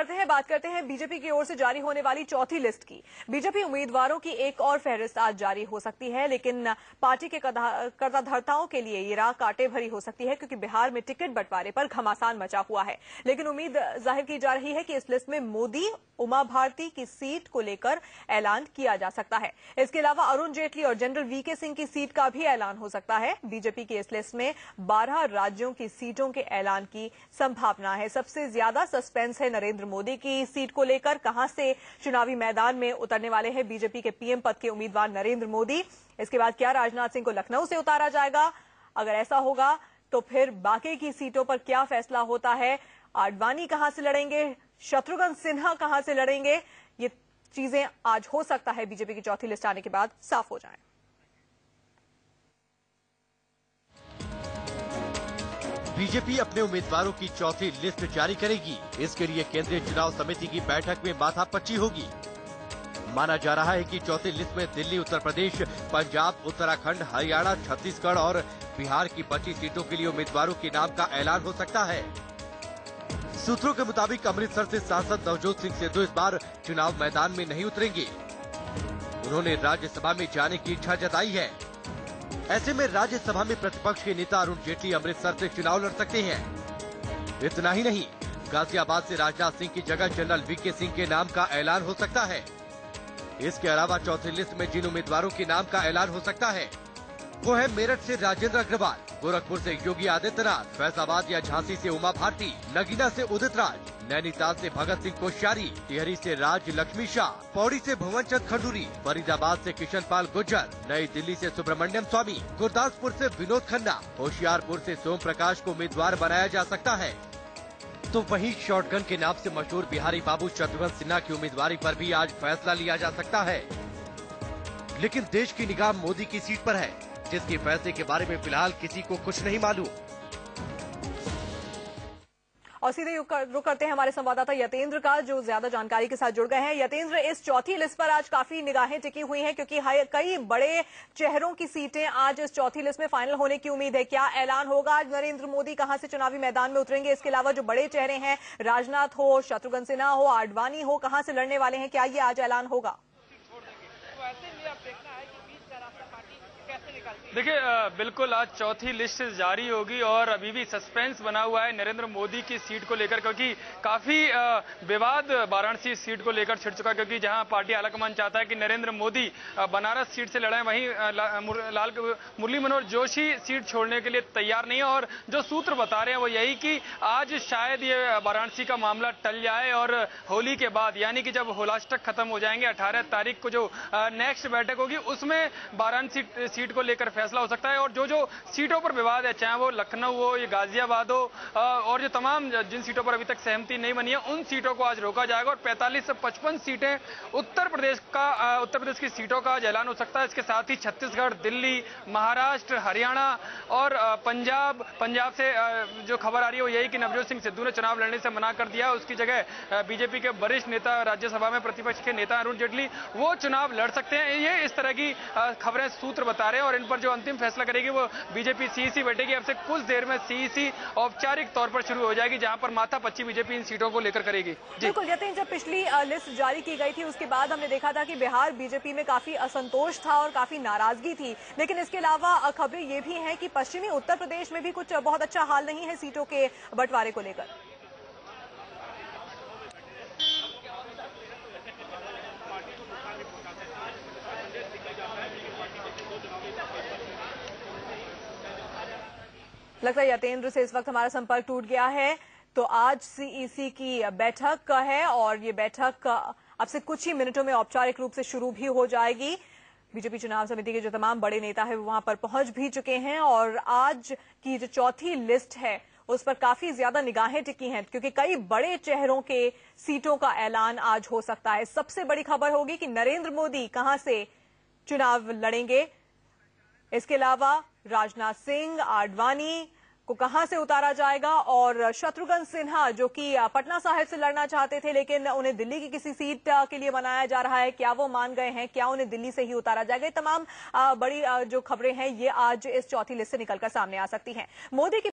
बढ़ते हैं, बात करते हैं बीजेपी की ओर से जारी होने वाली चौथी लिस्ट की। बीजेपी उम्मीदवारों की एक और फहरिस्त आज जारी हो सकती है, लेकिन पार्टी के कर्ताधर्ताओं के लिए ये राह कांटे भरी हो सकती है, क्योंकि बिहार में टिकट बंटवारे पर घमासान मचा हुआ है। लेकिन उम्मीद जाहिर की जा रही है कि इस लिस्ट में मोदी उमा भारती की सीट को लेकर ऐलान किया जा सकता है। इसके अलावा अरुण जेटली और जनरल वीके सिंह की सीट का भी ऐलान हो सकता है। बीजेपी की इस लिस्ट में 12 राज्यों की सीटों के ऐलान की संभावना है। सबसे ज्यादा सस्पेंस है नरेंद्र मोदी की सीट को लेकर। कहां से चुनावी मैदान में उतरने वाले हैं बीजेपी के पीएम पद के उम्मीदवार नरेंद्र मोदी? इसके बाद क्या राजनाथ सिंह को लखनऊ से उतारा जाएगा? अगर ऐसा होगा तो फिर बाकी की सीटों पर क्या फैसला होता है? आडवाणी कहां से लड़ेंगे? शत्रुघ्न सिन्हा कहां से लड़ेंगे? ये चीजें आज हो सकता है बीजेपी की चौथी लिस्ट आने के बाद साफ हो जाएं। बीजेपी अपने उम्मीदवारों की चौथी लिस्ट जारी करेगी। इसके लिए केंद्रीय चुनाव समिति की बैठक में माथापच्ची होगी। माना जा रहा है कि चौथी लिस्ट में दिल्ली, उत्तर प्रदेश, पंजाब, उत्तराखंड, हरियाणा, छत्तीसगढ़ और बिहार की 25 सीटों के लिए उम्मीदवारों के नाम का ऐलान हो सकता है। सूत्रों के मुताबिक अमृतसर से सांसद नवजोत सिंह सिद्धू इस बार चुनाव मैदान में नहीं उतरेंगे। उन्होंने राज्यसभा में जाने की इच्छा जताई है। ऐसे में राज्यसभा में प्रतिपक्ष के नेता अरुण जेटली अमृतसर से चुनाव लड़ सकते हैं। इतना ही नहीं, गाजियाबाद से राजनाथ सिंह की जगह जनरल वीके सिंह के नाम का ऐलान हो सकता है। इसके अलावा चौथी लिस्ट में जिन उम्मीदवारों के नाम का ऐलान हो सकता है वो है मेरठ से राजेंद्र अग्रवाल, गोरखपुर से योगी आदित्यनाथ, फैजाबाद या झांसी से उमा भारती, नगीना से उदित राज, नैनीताल से भगत सिंह कोश्यारी, टिहरी से राज लक्ष्मी शाह, पौड़ी से भुवन चंद खंडूरी, फरीदाबाद से किशन पाल गुर्जर, नई दिल्ली से सुब्रमण्यम स्वामी, गुरदासपुर से विनोद खन्ना, होशियारपुर से सोम प्रकाश को उम्मीदवार बनाया जा सकता है। तो वहीं शॉटगन के नाम से मशहूर बिहारी बाबू शत्रुघ्न सिन्हा की उम्मीदवारी पर भी आज फैसला लिया जा सकता है। लेकिन देश की निगाह मोदी की सीट पर है, जिसके फैसले के बारे में फिलहाल किसी को कुछ नहीं मालूम। और सीधे रुक करते हैं हमारे संवाददाता यतेंद्र का, जो ज्यादा जानकारी के साथ जुड़ गए हैं। यतेंद्र, इस चौथी लिस्ट पर आज काफी निगाहें टिकी हुई हैं, क्योंकि कई बड़े चेहरों की सीटें आज इस चौथी लिस्ट में फाइनल होने की उम्मीद है। क्या ऐलान होगा आज? नरेंद्र मोदी कहां से चुनावी मैदान में उतरेंगे? इसके अलावा जो बड़े चेहरे हैं, राजनाथ हो, शत्रुघ्न सिन्हा हो, आडवाणी हो, कहां से लड़ने वाले हैं? क्या ये आज ऐलान होगा? देखिए, बिल्कुल आज चौथी लिस्ट जारी होगी और अभी भी सस्पेंस बना हुआ है नरेंद्र मोदी की सीट को लेकर, क्योंकि काफी विवाद वाराणसी सीट को लेकर छिड़ चुका, क्योंकि जहां पार्टी आलाकमान चाहता है कि नरेंद्र मोदी बनारस सीट से लड़ाएं, वहीं मुरली मनोहर जोशी सीट छोड़ने के लिए तैयार नहीं है। और जो सूत्र बता रहे हैं वो यही कि आज शायद ये वाराणसी का मामला टल जाए और होली के बाद, यानी कि जब होलाष्टक खत्म हो जाएंगे 18 तारीख को जो नेक्स्ट बैठक होगी, उसमें वाराणसी सीट को लेकर फैसला हो सकता है। और जो सीटों पर विवाद है, चाहे वो लखनऊ हो या गाजियाबाद हो, और जो तमाम जिन सीटों पर अभी तक सहमति नहीं बनी है, उन सीटों को आज रोका जाएगा। और 45 से 55 सीटें उत्तर प्रदेश की सीटों का आज ऐलान हो सकता है। इसके साथ ही छत्तीसगढ़, दिल्ली, महाराष्ट्र, हरियाणा और पंजाब से जो खबर आ रही है वो यही कि नवजोत सिंह सिद्धू ने चुनाव लड़ने से मना कर दिया। उसकी जगह बीजेपी के वरिष्ठ नेता, राज्यसभा में प्रतिपक्ष के नेता अरुण जेटली, वो चुनाव लड़ सकते हैं। ये इस तरह की खबरें सूत्र बता रहे हैं। और इन पर जो अंतिम फैसला करेगी वो बीजेपी सीईसी बैठेगी। अब से कुछ देर में सीईसी औपचारिक तौर पर शुरू हो जाएगी, जहां पर माथापच्ची बीजेपी इन सीटों को लेकर करेगी। बिल्कुल यतीन, जब पिछली लिस्ट जारी की गई थी उसके बाद हमने देखा था कि बिहार बीजेपी में काफी असंतोष था और काफी नाराजगी थी। लेकिन इसके अलावा खबरें ये भी हैं कि पश्चिमी उत्तर प्रदेश में भी कुछ बहुत अच्छा हाल नहीं है सीटों के बंटवारे को लेकर। लगता है यतेंद्र से इस वक्त हमारा संपर्क टूट गया है। तो आज सीईसी की बैठक है और ये बैठक अब से कुछ ही मिनटों में औपचारिक रूप से शुरू भी हो जाएगी। बीजेपी चुनाव समिति के जो तमाम बड़े नेता है वो वहां पर पहुंच भी चुके हैं और आज की जो चौथी लिस्ट है उस पर काफी ज्यादा निगाहें टिकी हैं, क्योंकि कई बड़े चेहरों के सीटों का ऐलान आज हो सकता है। सबसे बड़ी खबर होगी कि नरेंद्र मोदी कहां से चुनाव लड़ेंगे। इसके अलावा राजनाथ सिंह, आडवाणी को कहां से उतारा जाएगा और शत्रुघ्न सिन्हा, जो कि पटना साहिब से लड़ना चाहते थे लेकिन उन्हें दिल्ली की किसी सीट के लिए बनाया जा रहा है, क्या वो मान गए हैं? क्या उन्हें दिल्ली से ही उतारा जाएगा? ये तमाम बड़ी जो खबरें हैं ये आज इस चौथी लिस्ट से निकलकर सामने आ सकती हैं। मोदी की